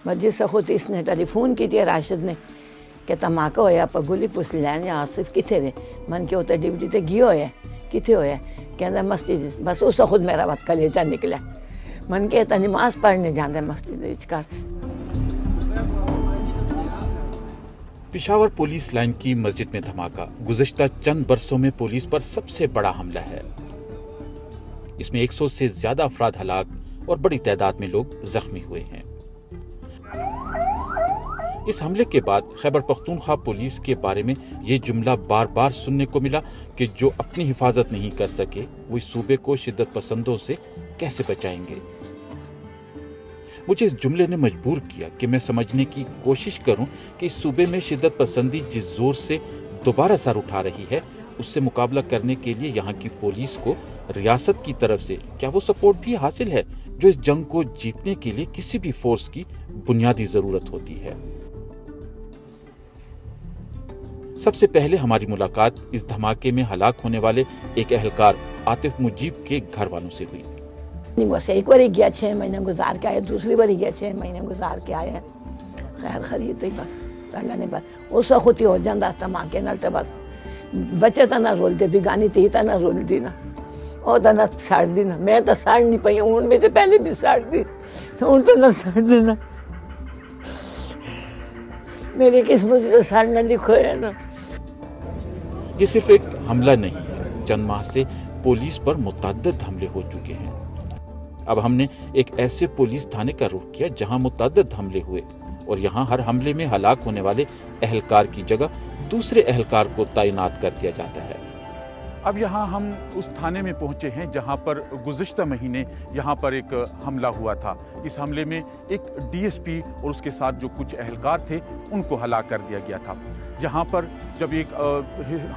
مسجد سے خود اس نے ٹیلی فون کی تھی راشد نے کہ دھماکہ ہوا پگولی پوچھ لین آصف کتنے وے من کے اتنے ڈیوٹی تے گیا ہوا کتنے ہوا کہ مسجد بس اس خود میرا وقت کلیجہ نکلا من کے نماز پڑھنے جانا مسجد کر. پشاور پولیس لائن کی مسجد میں دھماکہ گزشتہ چند برسوں میں پولیس پر سب سے بڑا حملہ ہے. اس میں 100 سے زیادہ افراد ہلاک اور بڑی تعداد میں لوگ زخمی ہوئے ہیں. اس حملے کے بعد خیبر پختونخوا پولیس کے بارے میں یہ جملہ بار بار سننے کو ملا کہ جو اپنی حفاظت نہیں کر سکے وہ اس صوبے کو شدت پسندوں سے کیسے بچائیں گے. مجھے اس جملے نے مجبور کیا کہ میں سمجھنے کی کوشش کروں کہ اس صوبے میں شدت پسندی جس زور سے دوبارہ سر اٹھا رہی ہے اس سے مقابلہ کرنے کے لیے یہاں کی پولیس کو ریاست کی طرف سے کیا وہ سپورٹ بھی حاصل ہے جو اس جنگ کو جیتنے کے لیے کسی بھی فورس کی بنیادی ضرورت ہوتی ہے. سب سے پہلے ہماری ملاقات اس دھماکے میں ہلاک ہونے والے ایک اہلکار عاطف مجیب کے گھر والوں سے ہوئی. بس ایک باری گیا 6 مہینے گزار کے آئے, دوسری باری گیا 6 مہینے گزار کے آئے, خیر خرید بس اللہ نے بس اس خود ہی ہو جاتا دھماکے نال تے بس بچے تو نہ رولتے بھی گانی تھی تو نہ رولتی نہ وہ تو نہ ساڑ دی نہ میں تو ساڑ نہیں پائی ہوں میں تو پہلے بھی ساڑ دی ہوں تو نہ ساڑ دینا میری قسمت تو ساڑنا لکھو ہے نا. یہ صرف ایک حملہ نہیں ہے, چند ماہ سے پولیس پر متعدد حملے ہو چکے ہیں. اب ہم نے ایک ایسے پولیس تھانے کا رخ کیا جہاں متعدد حملے ہوئے اور یہاں ہر حملے میں ہلاک ہونے والے اہلکار کی جگہ دوسرے اہلکار کو تعینات کر دیا جاتا ہے. اب یہاں ہم اس تھانے میں پہنچے ہیں جہاں پر گزشتہ مہینے یہاں پر ایک حملہ ہوا تھا. اس حملے میں ایک ڈی ایس پی اور اس کے ساتھ جو کچھ اہلکار تھے ان کو ہلاک کر دیا گیا تھا. یہاں پر جب ایک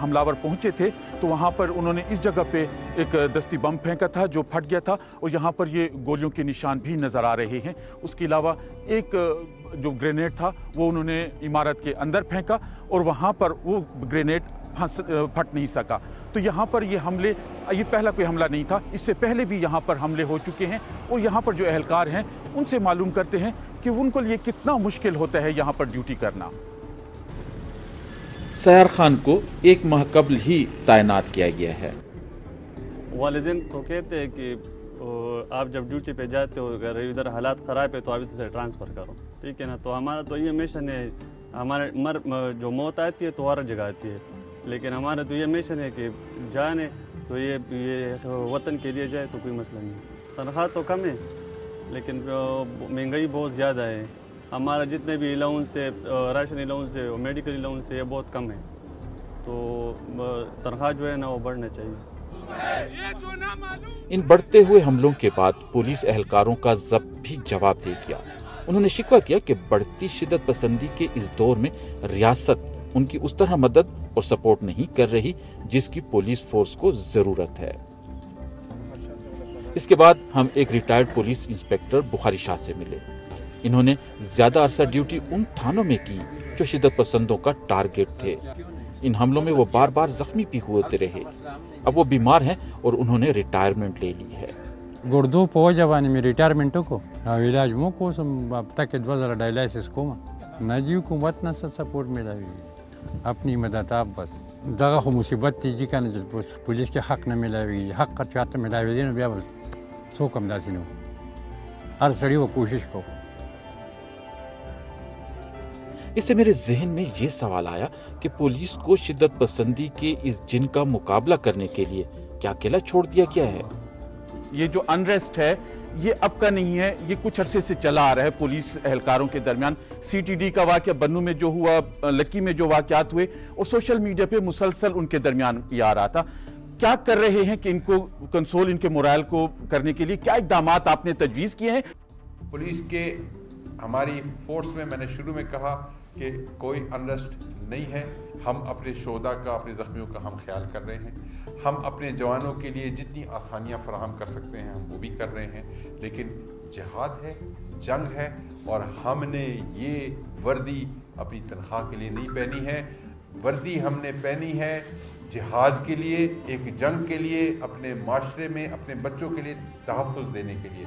حملہ پہنچے تھے تو وہاں پر انہوں نے اس جگہ پہ ایک دستی بم پھینکا تھا جو پھٹ گیا تھا اور یہاں پر یہ گولیوں کے نشان بھی نظر آ رہے ہیں. اس کے علاوہ ایک جو گرینیڈ تھا وہ انہوں نے عمارت کے اندر پھینکا اور وہاں پر وہ گرینیڈ پھٹ نہیں سکا. تو یہاں پر یہ حملے یہ پہلا کوئی حملہ نہیں تھا, اس سے پہلے بھی یہاں پر حملے ہو چکے ہیں اور یہاں پر جو اہلکار ہیں ان سے معلوم کرتے ہیں کہ ان کو یہ کتنا مشکل ہوتا ہے یہاں پر ڈیوٹی کرنا. سیار خان کو 1 ماہ قبل ہی تعینات کیا گیا ہے. والدین تو کہتے ہیں کہ آپ جب ڈیوٹی پہ جاتے ہو اگر ادھر حالات خراب ہے تو آپ ادھر سے ٹرانسفر کرو, ٹھیک ہے نا. تو ہمارا تو یہ مشن ہے, ہمارے جو موت آتی ہے تو ہر جگہ آتی ہے, لیکن ہمارا تو یہ مشن ہے کہ جانے تو یہ وطن کے لیے جائے تو کوئی مسئلہ نہیں. تنخواہ تو کم ہے لیکن مہنگائی بہت زیادہ ہے. ہمارا جتنے بھی الاؤنس ہے, راشن الاؤنس ہے, میڈیکل الاؤنس ہے, یہ بہت کم ہے. تو تنخواہ جو ہے نا وہ بڑھنا چاہیے. ان بڑھتے ہوئے حملوں کے بعد پولیس اہلکاروں کا ضبط بھی جواب دے گیا. انہوں نے شکوہ کیا کہ بڑھتی شدت پسندی کے اس دور میں ریاست ان کی اس طرح مدد اور سپورٹ نہیں کر رہی جس کی پولیس فورس کو ضرورت ہے. اس کے بعد ہم ایک ریٹائرڈ پولیس انسپیکٹر بخاری شاہ سے ملے. انہوں نے زیادہ عرصہ ڈیوٹی ان تھانوں میں کی جو شدت پسندوں کا ٹارگٹ تھے. ان حملوں میں وہ بار بار زخمی بھی ہوتے رہے. اب وہ بیمار ہیں اور انہوں نے ریٹائرمنٹ لے لی ہے. گردو پو جوانی میں ریٹائرمنٹ کو علاج مو کو سم اب تک 2000 ڈائلائسس کو نہ جی حکومت نہ سپورٹ ملا اپنی مدد آپ بس دغه خو مصیبت تیجی کنه چې پولیس کې حق نه ملاوي, حق چاته ملاوي دي نو بیا څوک هم داسې نه هر سړی و کوشش کو. اس سے میرے ذہن میں یہ سوال آیا کہ پولیس کو شدت پسندی کے اس جن کا مقابلہ کرنے کے لیے کیا اکیلا چھوڑ دیا گیا ہے؟ یہ جو انریسٹ ہے یہ اب کا نہیں ہے, یہ کچھ عرصے سے چلا آ رہا ہے پولیس اہلکاروں کے درمیان. سی ٹی ڈی کا واقعہ بنو میں جو ہوا, لکی میں جو واقعات ہوئے اور سوشل میڈیا پہ مسلسل ان کے درمیان یہ آ رہا تھا. کیا کر رہے ہیں کہ ان کو کنسول, ان کے مورائل کو کرنے کے لیے کیا اقدامات آپ نے تجویز کیے ہیں؟ پولیس کے ہماری فورس میں نے شروع میں کہا کہ کوئی انریسٹ نہیں ہے. ہم اپنے شہداء کا, اپنے زخمیوں کا ہم خیال کر رہے ہیں. ہم اپنے جوانوں کے لیے جتنی آسانیاں فراہم کر سکتے ہیں ہم وہ بھی کر رہے ہیں. لیکن جہاد ہے, جنگ ہے, اور ہم نے یہ وردی اپنی تنخواہ کے لیے نہیں پہنی ہے. وردی ہم نے پہنی ہے جہاد کے لیے, ایک جنگ کے لیے, اپنے معاشرے میں اپنے بچوں کے لیے تحفظ دینے کے لیے.